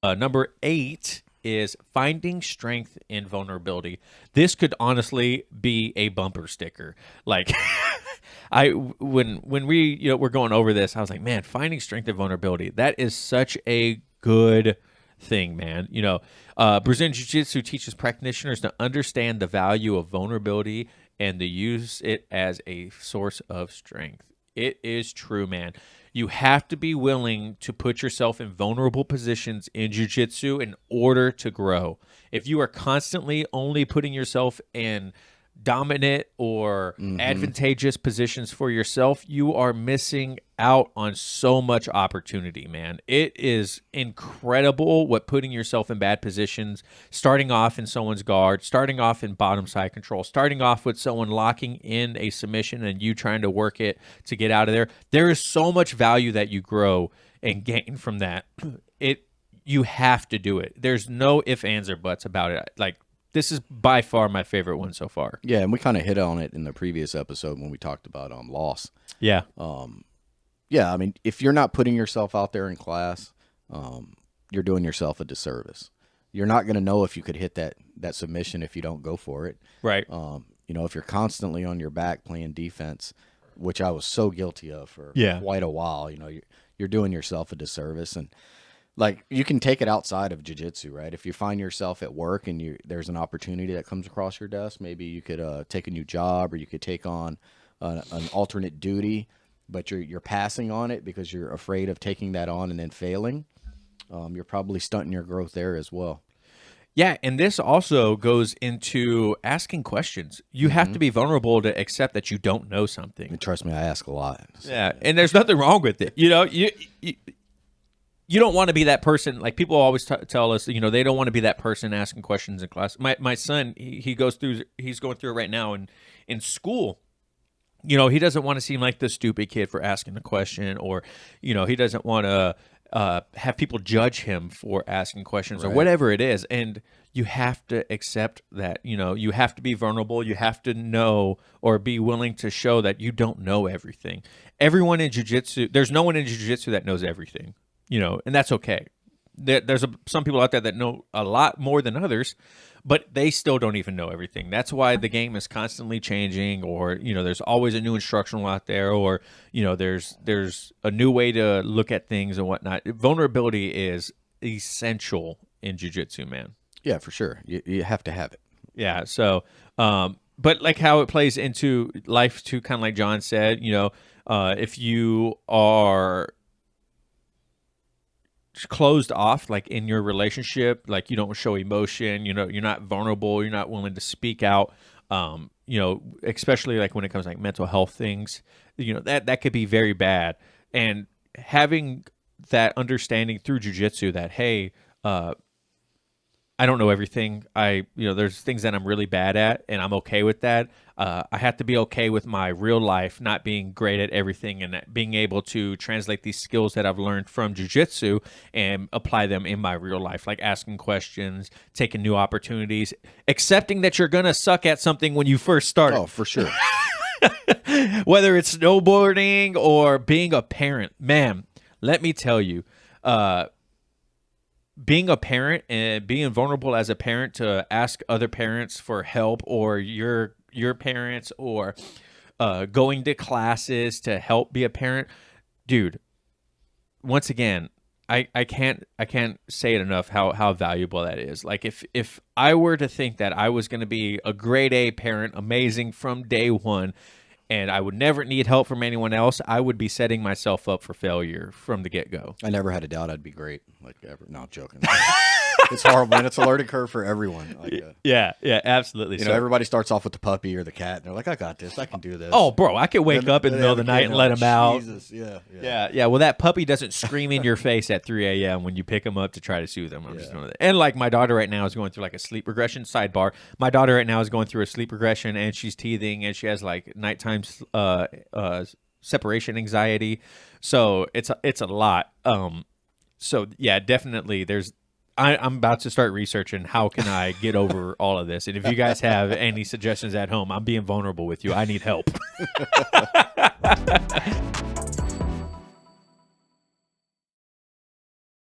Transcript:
Number 8 is finding strength in vulnerability. This could honestly be a bumper sticker. Like when we we're going over this, I was like, man, finding strength in vulnerability. That is such a good thing, man. Brazilian Jiu-Jitsu teaches practitioners to understand the value of vulnerability and to use it as a source of strength. It is true, man. You have to be willing to put yourself in vulnerable positions in jiu-jitsu in order to grow. If you are constantly only putting yourself in dominant or advantageous positions for yourself, you are missing out on so much opportunity, man. It is incredible what putting yourself in bad positions, starting off in someone's guard, starting off in bottom side control, starting off with someone locking in a submission and you trying to work it to get out of there. There is so much value that you grow and gain from that. You have to do it. There's no ifs, ands, or buts about it. Like, this is by far my favorite one so far. Yeah, and we kind of hit on it in the previous episode when we talked about loss. Yeah. Yeah, I mean, if you're not putting yourself out there in class, you're doing yourself a disservice. You're not going to know if you could hit that submission if you don't go for it. Right. If you're constantly on your back playing defense, which I was so guilty of for quite a while, you're doing yourself a disservice. And like, you can take it outside of jiu-jitsu, right? If you find yourself at work and there's an opportunity that comes across your desk, maybe you could take a new job or you could take on an alternate duty, but you're passing on it because you're afraid of taking that on and then failing. You're probably stunting your growth there as well. Yeah, and this also goes into asking questions. You have to be vulnerable to accept that you don't know something. And trust me, I ask a lot. So. Yeah, and there's nothing wrong with it. You don't want to be that person. Like, people always tell us, they don't want to be that person asking questions in class. My son, he's going through it right now in school. He doesn't want to seem like the stupid kid for asking a question, or, he doesn't want to have people judge him for asking questions or whatever it is. And you have to accept that, you have to be vulnerable. You have to know or be willing to show that you don't know everything. Everyone in jiu-jitsu, there's no one in jiu-jitsu that knows everything. And that's okay. There's some people out there that know a lot more than others, but they still don't even know everything. That's why the game is constantly changing, or, there's always a new instructional out there, or, there's a new way to look at things and whatnot. Vulnerability is essential in jiu-jitsu, man. Yeah, for sure. You have to have it. Yeah. So, but like how it plays into life too, kind of like John said, if you are closed off, like in your relationship, like you don't show emotion, you're not vulnerable, you're not willing to speak out, especially like when it comes to like mental health things, that could be very bad. And having that understanding through jiu-jitsu that, hey, I don't know everything. There's things that I'm really bad at, and I'm okay with that. I have to be okay with my real life not being great at everything, and being able to translate these skills that I've learned from jiu-jitsu and apply them in my real life, like asking questions, taking new opportunities, accepting that you're going to suck at something when you first start. Oh, for sure. Whether it's snowboarding or being a parent, man, let me tell you, being a parent and being vulnerable as a parent to ask other parents for help, or your parents, or going to classes to help be a parent, dude, once again, I can't say it enough how valuable that is. Like, if I were to think that I was going to be a grade A parent, amazing from day one, and I would never need help from anyone else, I would be setting myself up for failure from the get-go. I never had a doubt I'd be great. Like, ever. No, I'm joking. It's horrible, man. It's a learning curve for everyone. Like, yeah, absolutely. Everybody starts off with the puppy or the cat, and they're like, I got this. I can do this. Oh, bro, I could wake up in the middle of the night and let him out. Jesus, yeah. Well, that puppy doesn't scream in your face at 3 a.m. when you pick him up to try to soothe him. And like, my daughter right now is going through like a sleep regression. Sidebar. My daughter right now is going through a sleep regression, and she's teething, and she has like nighttime separation anxiety. So it's a lot. So yeah, definitely I'm about to start researching how can I get over all of this. And if you guys have any suggestions at home, I'm being vulnerable with you. I need help.